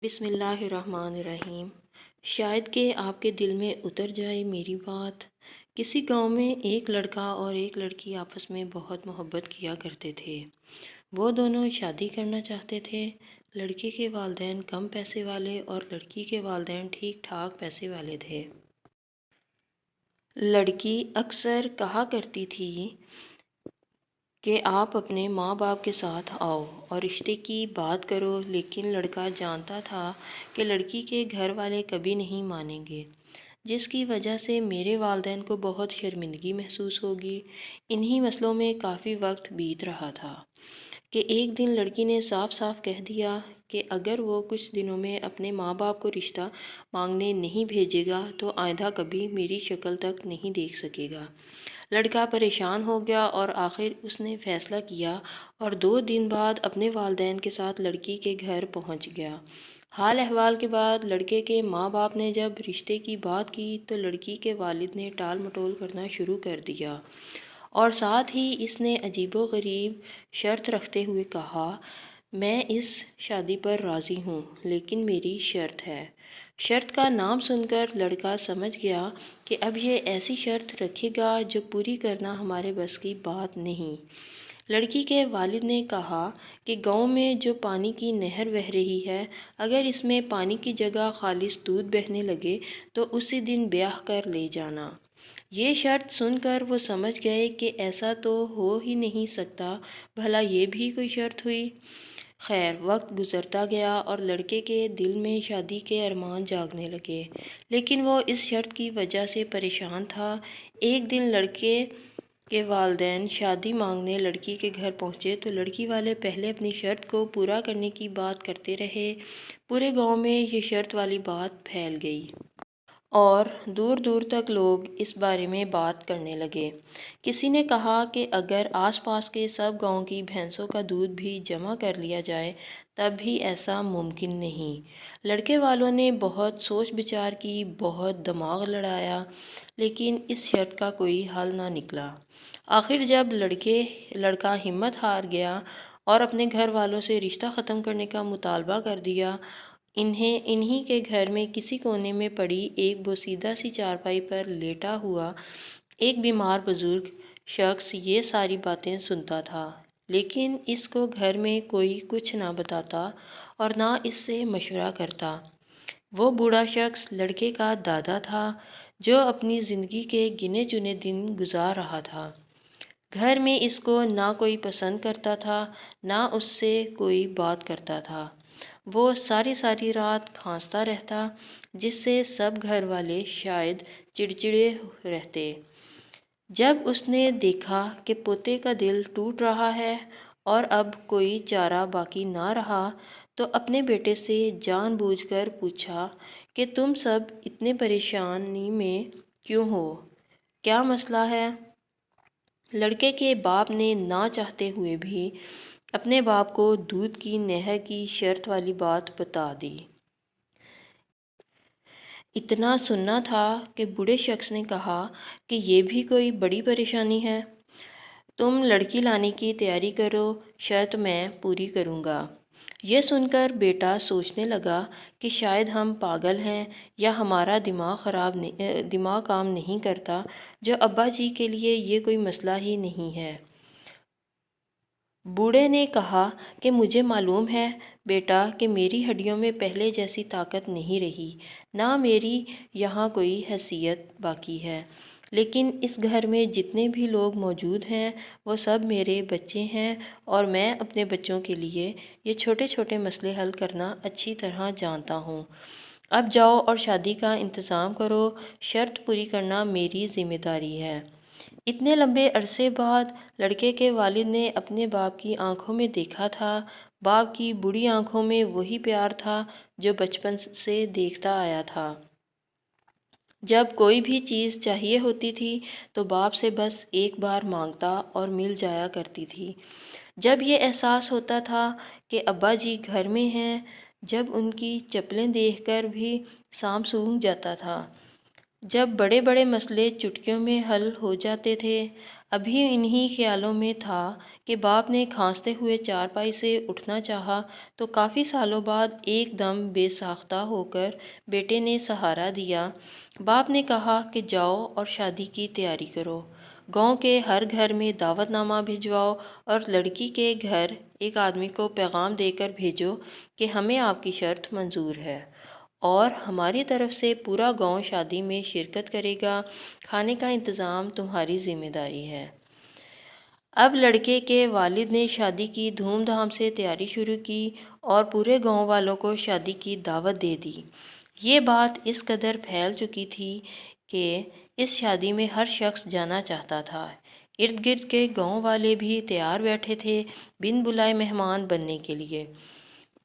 بسم اللہ الرحمن الرحیم۔ شاید کہ آپ کے دل میں اتر جائے میری بات۔ کسی گاؤں میں ایک لڑکا اور ایک لڑکی آپس میں بہت محبت کیا کرتے تھے۔ وہ دونوں شادی کرنا چاہتے تھے۔ لڑکے کے والدین کم پیسے والے اور لڑکی کے والدین ٹھیک ٹھاک پیسے والے تھے۔ لڑکی اکثر کہا کرتی تھی کہ آپ اپنے ماں باپ کے ساتھ آؤ اور رشتے کی بات کرو، لیکن لڑکا جانتا تھا کہ لڑکی کے گھر والے کبھی نہیں مانیں گے، جس کی وجہ سے میرے والدین کو بہت شرمندگی محسوس ہوگی۔ انہی مسئلوں میں کافی وقت بیت رہا تھا کہ ایک دن لڑکی نے صاف صاف کہہ دیا کہ اگر وہ کچھ دنوں میں اپنے ماں باپ کو رشتہ مانگنے نہیں بھیجے گا تو آئندہ کبھی میری شکل تک نہیں دیکھ سکے گا۔ لڑکا پریشان ہو گیا اور آخر اس نے فیصلہ کیا اور 2 دن بعد اپنے والدین کے ساتھ لڑکی کے گھر پہنچ گیا۔ حال احوال کے بعد لڑکے کے ماں باپ نے جب رشتے کی بات کی تو لڑکی کے والد نے ٹال مٹول کرنا شروع کر دیا اور ساتھ ہی اس نے عجیب و غریب شرط رکھتے ہوئے کہا، میں اس شادی پر راضی ہوں لیکن میری شرط ہے۔ شرط کا نام سن کر لڑکا سمجھ گیا کہ اب یہ ایسی شرط رکھے گا جو پوری کرنا ہمارے بس کی بات نہیں۔ لڑکی کے والد نے کہا کہ گاؤں میں جو پانی کی نہر بہہ رہی ہے، اگر اس میں پانی کی جگہ خالص دودھ بہنے لگے تو اسی دن بیاہ کر لے جانا۔ یہ شرط سن کر وہ سمجھ گئے کہ ایسا تو ہو ہی نہیں سکتا، بھلا یہ بھی کوئی شرط ہوئی؟ خیر، وقت گزرتا گیا اور لڑکے کے دل میں شادی کے ارمان جاگنے لگے، لیکن وہ اس شرط کی وجہ سے پریشان تھا۔ ایک دن لڑکے کے والدین شادی مانگنے لڑکی کے گھر پہنچے تو لڑکی والے پہلے اپنی شرط کو پورا کرنے کی بات کرتے رہے۔ پورے گاؤں میں یہ شرط والی بات پھیل گئی اور دور دور تک لوگ اس بارے میں بات کرنے لگے۔ کسی نے کہا کہ اگر آس پاس کے سب گاؤں کی بھینسوں کا دودھ بھی جمع کر لیا جائے تب بھی ایسا ممکن نہیں۔ لڑکے والوں نے بہت سوچ بچار کی، بہت دماغ لڑایا، لیکن اس شرط کا کوئی حل نہ نکلا۔ آخر جب لڑکا ہمت ہار گیا اور اپنے گھر والوں سے رشتہ ختم کرنے کا مطالبہ کر دیا، انہی کے گھر میں کسی کونے میں پڑی ایک بوسیدہ سی چارپائی پر لیٹا ہوا ایک بیمار بزرگ شخص یہ ساری باتیں سنتا تھا، لیکن اس کو گھر میں کوئی کچھ نہ بتاتا اور نہ اس سے مشورہ کرتا۔ وہ بوڑھا شخص لڑکے کا دادا تھا جو اپنی زندگی کے گنے چنے دن گزار رہا تھا۔ گھر میں اس کو نہ کوئی پسند کرتا تھا، نہ اس سے کوئی بات کرتا تھا۔ وہ ساری رات کھانستا رہتا، جس سے سب گھر والے شاید چڑچڑے رہتے۔ جب اس نے دیکھا کہ پوتے کا دل ٹوٹ رہا ہے اور اب کوئی چارہ باقی نہ رہا تو اپنے بیٹے سے جان بوجھ کر پوچھا کہ تم سب اتنے پریشانی میں کیوں ہو؟ کیا مسئلہ ہے؟ لڑکے کے باپ نے نہ چاہتے ہوئے بھی اپنے باپ کو دودھ کی نہر کی شرط والی بات بتا دی۔ اتنا سننا تھا کہ بوڑھے شخص نے کہا کہ یہ بھی کوئی بڑی پریشانی ہے؟ تم لڑکی لانے کی تیاری کرو، شرط میں پوری کروں گا۔ یہ سن کر بیٹا سوچنے لگا کہ شاید ہم پاگل ہیں یا ہمارا دماغ کام نہیں کرتا، جو ابا جی کے لیے یہ کوئی مسئلہ ہی نہیں ہے۔ بوڑھے نے کہا کہ مجھے معلوم ہے بیٹا کہ میری ہڈیوں میں پہلے جیسی طاقت نہیں رہی، نہ میری یہاں کوئی حیثیت باقی ہے، لیکن اس گھر میں جتنے بھی لوگ موجود ہیں وہ سب میرے بچے ہیں اور میں اپنے بچوں کے لیے یہ چھوٹے چھوٹے مسئلے حل کرنا اچھی طرح جانتا ہوں۔ اب جاؤ اور شادی کا انتظام کرو، شرط پوری کرنا میری ذمہ داری ہے۔ اتنے لمبے عرصے بعد لڑکے کے والد نے اپنے باپ کی آنکھوں میں دیکھا تھا۔ باپ کی بوڑھی آنکھوں میں وہی پیار تھا جو بچپن سے دیکھتا آیا تھا۔ جب کوئی بھی چیز چاہیے ہوتی تھی تو باپ سے بس ایک بار مانگتا اور مل جایا کرتی تھی۔ جب یہ احساس ہوتا تھا کہ ابا جی گھر میں ہیں، جب ان کی چپلیں دیکھ کر بھی سانپ سونگھ جاتا تھا، جب بڑے بڑے مسئلے چٹکیوں میں حل ہو جاتے تھے، ابھی انہی خیالوں میں تھا کہ باپ نے کھانستے ہوئے چارپائی سے اٹھنا چاہا تو کافی سالوں بعد ایک دم بے ساختہ ہو کر بیٹے نے سہارا دیا۔ باپ نے کہا کہ جاؤ اور شادی کی تیاری کرو، گاؤں کے ہر گھر میں دعوت نامہ بھجواؤ اور لڑکی کے گھر ایک آدمی کو پیغام دے کر بھیجو کہ ہمیں آپ کی شرط منظور ہے اور ہماری طرف سے پورا گاؤں شادی میں شرکت کرے گا، کھانے کا انتظام تمہاری ذمہ داری ہے۔ اب لڑکے کے والد نے شادی کی دھوم دھام سے تیاری شروع کی اور پورے گاؤں والوں کو شادی کی دعوت دے دی۔ یہ بات اس قدر پھیل چکی تھی کہ اس شادی میں ہر شخص جانا چاہتا تھا۔ ارد گرد کے گاؤں والے بھی تیار بیٹھے تھے بن بلائے مہمان بننے کے لیے۔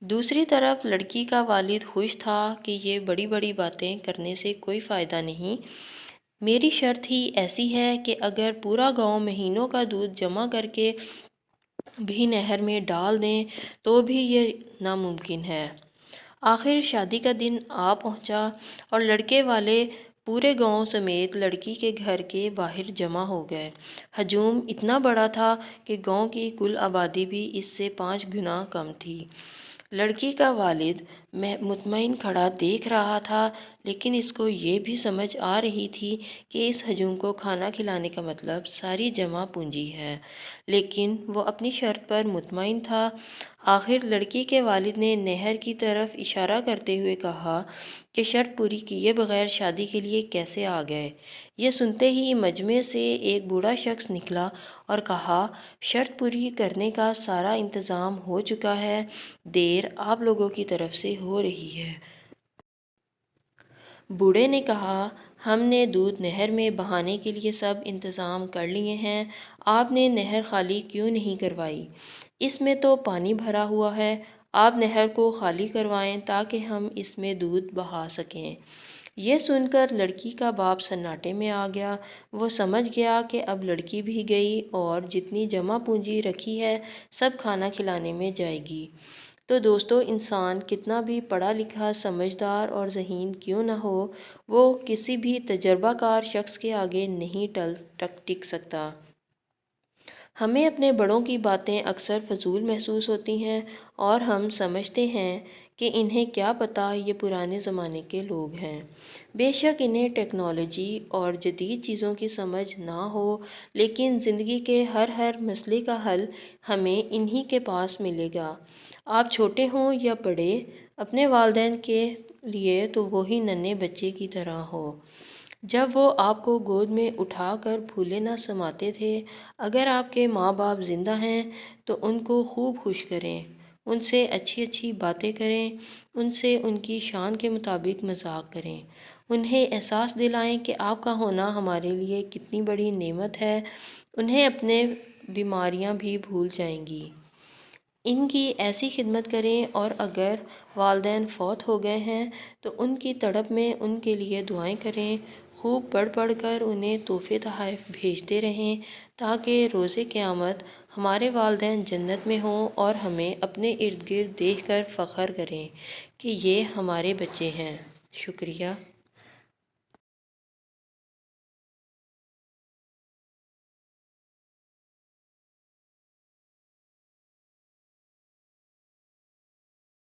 دوسری طرف لڑکی کا والد خوش تھا کہ یہ بڑی بڑی باتیں کرنے سے کوئی فائدہ نہیں، میری شرط ہی ایسی ہے کہ اگر پورا گاؤں مہینوں کا دودھ جمع کر کے بھی نہر میں ڈال دیں تو بھی یہ ناممکن ہے۔ آخر شادی کا دن آ پہنچا اور لڑکے والے پورے گاؤں سمیت لڑکی کے گھر کے باہر جمع ہو گئے۔ ہجوم اتنا بڑا تھا کہ گاؤں کی کل آبادی بھی اس سے 5 گنا کم تھی۔ لڑکی کا والد مطمئن کھڑا دیکھ رہا تھا، لیکن اس کو یہ بھی سمجھ آ رہی تھی کہ اس ہجوم کو کھانا کھلانے کا مطلب ساری جمع پونجی ہے، لیکن وہ اپنی شرط پر مطمئن تھا۔ آخر لڑکی کے والد نے نہر کی طرف اشارہ کرتے ہوئے کہا کہ شرط پوری کیے بغیر شادی کے لیے کیسے آ گئے؟ یہ سنتے ہی مجمع سے ایک بوڑھا شخص نکلا اور کہا، شرط پوری کرنے کا سارا انتظام ہو چکا ہے، دیر آپ لوگوں کی طرف سے ہو رہی ہے۔ بوڑھے نے کہا، ہم نے دودھ نہر میں بہانے کے لیے سب انتظام کر لیے ہیں، آپ نے نہر خالی کیوں نہیں کروائی؟ اس میں تو پانی بھرا ہوا ہے، آپ نہر کو خالی کروائیں تاکہ ہم اس میں دودھ بہا سکیں۔ یہ سن کر لڑکی کا باپ سناٹے میں آ گیا۔ وہ سمجھ گیا کہ اب لڑکی بھی گئی اور جتنی جمع پونجی رکھی ہے سب کھانا کھلانے میں جائے گی۔ تو دوستو، انسان کتنا بھی پڑھا لکھا، سمجھدار اور ذہین کیوں نہ ہو، وہ کسی بھی تجربہ کار شخص کے آگے نہیں ٹک سکتا۔ ہمیں اپنے بڑوں کی باتیں اکثر فضول محسوس ہوتی ہیں اور ہم سمجھتے ہیں کہ انہیں کیا پتہ، یہ پرانے زمانے کے لوگ ہیں۔ بے شک انہیں ٹیکنالوجی اور جدید چیزوں کی سمجھ نہ ہو، لیکن زندگی کے ہر مسئلے کا حل ہمیں انہی کے پاس ملے گا۔ آپ چھوٹے ہوں یا بڑے، اپنے والدین کے لیے تو وہی ننھے بچے کی طرح ہو جب وہ آپ کو گود میں اٹھا کر پھولے نہ سماتے تھے۔ اگر آپ کے ماں باپ زندہ ہیں تو ان کو خوب خوش کریں، ان سے اچھی باتیں کریں، ان سے ان کی شان کے مطابق مذاق کریں، انہیں احساس دلائیں کہ آپ کا ہونا ہمارے لیے کتنی بڑی نعمت ہے، انہیں اپنے بیماریاں بھی بھول جائیں گی۔ ان کی ایسی خدمت کریں اور اگر والدین فوت ہو گئے ہیں تو ان کی تڑپ میں ان کے لیے دعائیں کریں، خوب پڑھ کر انہیں تحفے تحائف بھیجتے رہیں تاکہ روز قیامت ہمارے والدین جنت میں ہوں اور ہمیں اپنے ارد گرد دیکھ کر فخر کریں کہ یہ ہمارے بچے ہیں۔ شکریہ۔